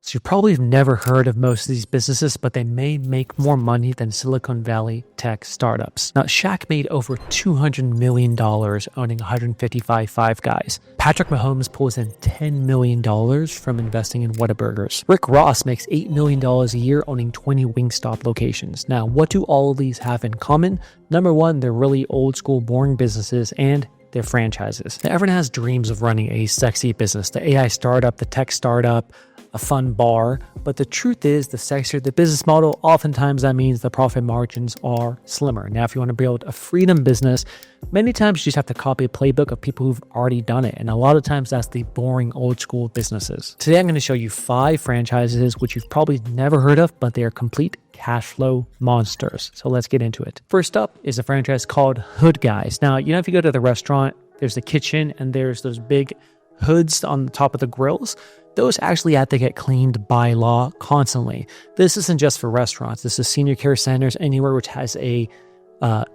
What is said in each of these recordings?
So you probably have never heard of most of these businesses, but they may make more money than Silicon Valley tech startups. Now, Shaq made over $200 million owning 155 Five Guys. Patrick Mahomes pulls in $10 million from investing in Whataburgers. Rick Ross makes $8 million a year owning 20 Wingstop locations. Now, what do all of these have in common? Number one, they're really old school, boring businesses, and they're franchises. Now, everyone has dreams of running a sexy business, the AI startup, the tech startup, a fun bar, but the truth is the sexier the business model, oftentimes that means the profit margins are slimmer. Now, if you want to build a freedom business, many times you just have to copy a playbook of people who've already done it, and a lot of times that's the boring old school businesses. Today I'm going to show you 5 franchises which you've probably never heard of, but they are complete cash flow monsters. So let's get into it. First up is a franchise called Hood Guys. Now, if you go to the restaurant, there's the kitchen and there's those big hoods on the top of the grills. Those actually have to get cleaned by law constantly. This isn't just for restaurants. This is senior care centers, anywhere which has a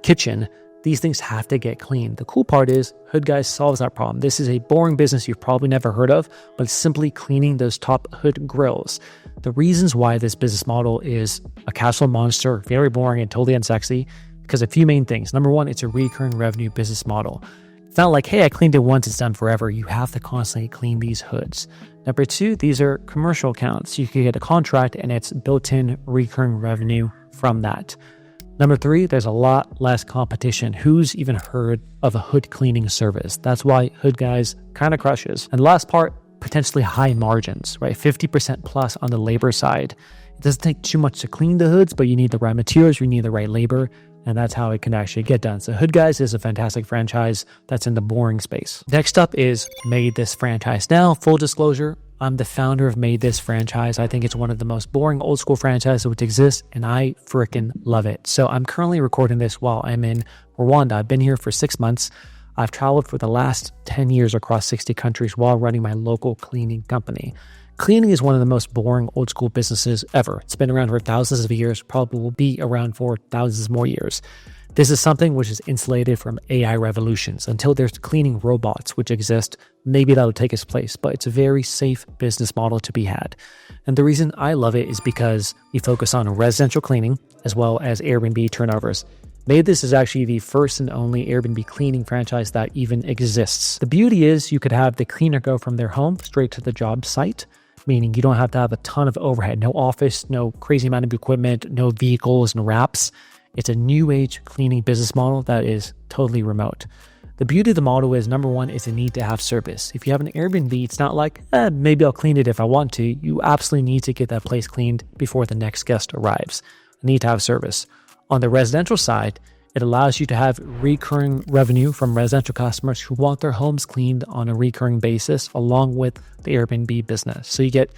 kitchen. These things have to get cleaned. The cool part is Hood Guys solves that problem. This is a boring business you've probably never heard of, but it's simply cleaning those top hood grills. The reasons why this business model is a cash flow monster, very boring and totally unsexy, because a few main things. Number one, it's a recurring revenue business model. It's not like, hey, I cleaned it once, it's done forever. You have to constantly clean these hoods. Number two, these are commercial accounts. You can get a contract and it's built-in recurring revenue from that. Number three, there's a lot less competition. Who's even heard of a hood cleaning service? That's why Hood Guys kind of crushes. And the last part, potentially high margins, right? 50% plus on the labor side. It doesn't take too much to clean the hoods, but you need the right materials, you need the right labor, and that's how it can actually get done. So Hood Guys is a fantastic franchise that's in the boring space. Next up is Made This franchise. Now, full disclosure, I'm the founder of Made This franchise. I think it's one of the most boring old school franchises which exists, and I freaking love it. So I'm currently recording this while I'm in Rwanda. I've been here for 6 months. I've traveled for the last 10 years across 60 countries while running my local cleaning company. Cleaning is one of the most boring old school businesses ever. It's been around for thousands of years, probably will be around for thousands more years. This is something which is insulated from AI revolutions. Until there's cleaning robots which exist, maybe that'll take its place, but it's a very safe business model to be had. And the reason I love it is because we focus on residential cleaning as well as Airbnb turnovers. Made This is actually the first and only Airbnb cleaning franchise that even exists. The beauty is you could have the cleaner go from their home straight to the job site, meaning you don't have to have a ton of overhead, no office, no crazy amount of equipment, no vehicles and wraps. It's a new age cleaning business model that is totally remote. The beauty of the model is, number one, it's a need to have service. If you have an Airbnb, it's not like, maybe I'll clean it if I want to. You absolutely need to get that place cleaned before the next guest arrives. You need to have service. On the residential side, it allows you to have recurring revenue from residential customers who want their homes cleaned on a recurring basis along with the Airbnb business. So you get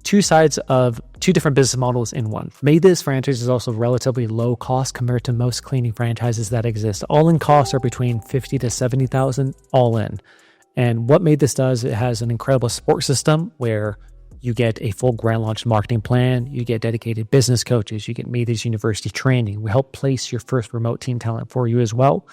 two sides of two different business models in one. Made This franchise is also relatively low cost compared to most cleaning franchises that exist. All-in costs are between $50,000 to $70,000 all in. And what Made This does, it has an incredible support system where you get a full grand launch marketing plan, you get dedicated business coaches, you get Made This University training. We help place your first remote team talent for you as well.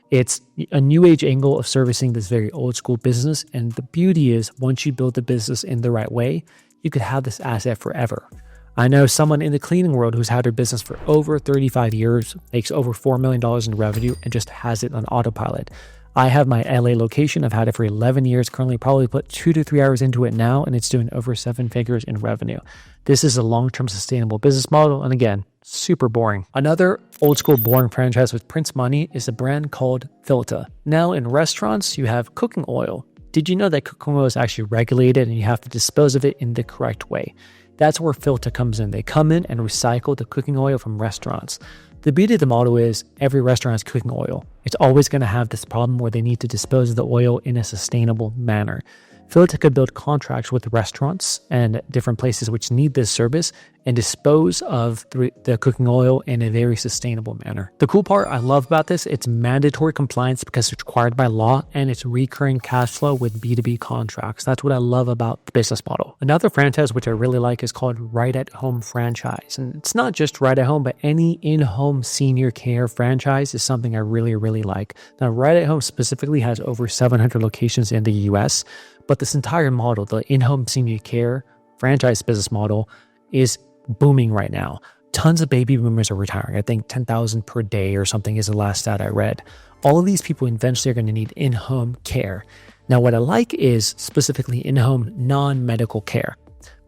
It's a new age angle of servicing this very old school business. And the beauty is once you build the business in the right way, you could have this asset forever. I know someone in the cleaning world who's had their business for over 35 years, makes over $4 million in revenue, and just has it on autopilot. I have my LA location. I've had it for 11 years, currently probably put 2 to 3 hours into it now, and it's doing over 7 figures in revenue. This is a long-term sustainable business model, and again, super boring. Another old school boring franchise with Prince money is a brand called Filta. Now in restaurants, you have cooking oil. Did you know that cooking oil is actually regulated and you have to dispose of it in the correct way? That's where Filta comes in. They come in and recycle the cooking oil from restaurants. The beauty of the model is every restaurant has cooking oil. It's always going to have this problem where they need to dispose of the oil in a sustainable manner. Filta could build contracts with restaurants and different places which need this service and dispose of the cooking oil in a very sustainable manner. The cool part I love about this, it's mandatory compliance because it's required by law, and it's recurring cash flow with B2B contracts. That's what I love about the business model. Another franchise which I really like is called Right at Home franchise. And it's not just Right at Home, but any in-home senior care franchise is something I really, really like. Now, Right at Home specifically has over 700 locations in the US, but this entire model, the in-home senior care franchise business model is booming right now. Tons of baby boomers are retiring. I think 10,000 per day or something is the last stat I read. All of these people eventually are going to need in-home care. Now, what I like is specifically in-home non-medical care.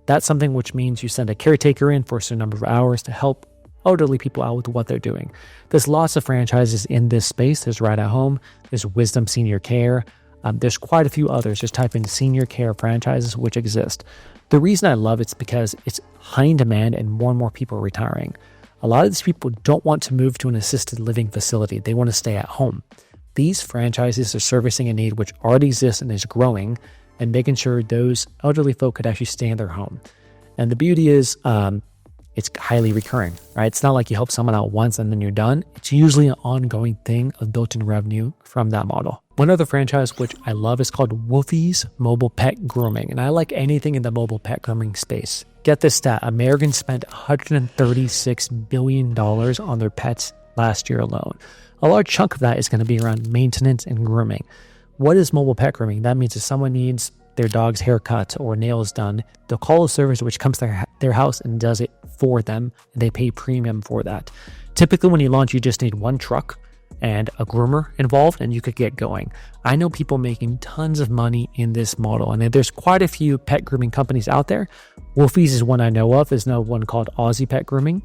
That's something which means you send a caretaker in for a certain number of hours to help elderly people out with what they're doing. There's lots of franchises in this space. There's Right at Home, there's Wisdom Senior Care. There's quite a few others. Just type in senior care franchises which exist. The reason I love it's because it's high in demand and more people are retiring. A lot of these people don't want to move to an assisted living facility. They want to stay at home. These franchises are servicing a need which already exists and is growing and making sure those elderly folk could actually stay in their home. And the beauty is it's highly recurring, right? It's not like you help someone out once and then you're done. It's usually an ongoing thing of built-in revenue from that model. One other franchise which I love is called Wolfie's Mobile Pet Grooming. And I like anything in the mobile pet grooming space. Get this stat, Americans spent $136 billion on their pets last year alone. A large chunk of that is going to be around maintenance and grooming. What is mobile pet grooming? That means if someone needs their dog's haircut or nails done, they'll call a service which comes to their house and does it for them, and they pay premium for that. Typically, when you launch, you just need one truck and a groomer involved, and you could get going. I know people making tons of money in this model, and there's quite a few pet grooming companies out there. Wolfie's is one I know of. There's no one called Aussie Pet Grooming.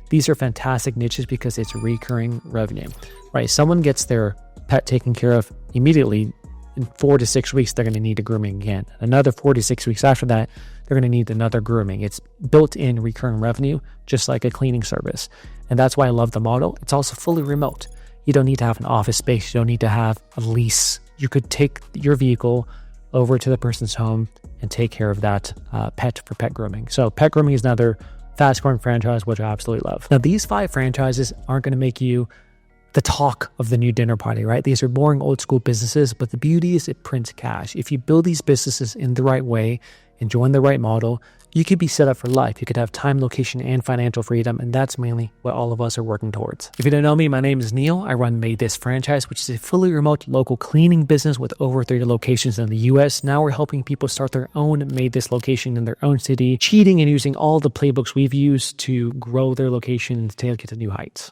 These are fantastic niches because it's recurring revenue, right? Someone gets their pet taken care of immediately. In 4 to 6 weeks, they're going to need a grooming again. Another 4 to 6 weeks after that, they're going to need another grooming. It's built-in recurring revenue, just like a cleaning service. And that's why I love the model. It's also fully remote. You don't need to have an office space. You don't need to have a lease. You could take your vehicle over to the person's home and take care of that pet for pet grooming. So pet grooming is another fast-growing franchise, which I absolutely love. Now, these 5 franchises aren't going to make you the talk of the new dinner party, right? These are boring old school businesses, but the beauty is it prints cash. If you build these businesses in the right way and join the right model, you could be set up for life. You could have time, location, and financial freedom, and that's mainly what all of us are working towards. If you don't know me, my name is Neil. I run Made This Franchise, which is a fully remote local cleaning business with over 30 locations in the US. Now we're helping people start their own Made This location in their own city, cheating and using all the playbooks we've used to grow their location and take it to new heights.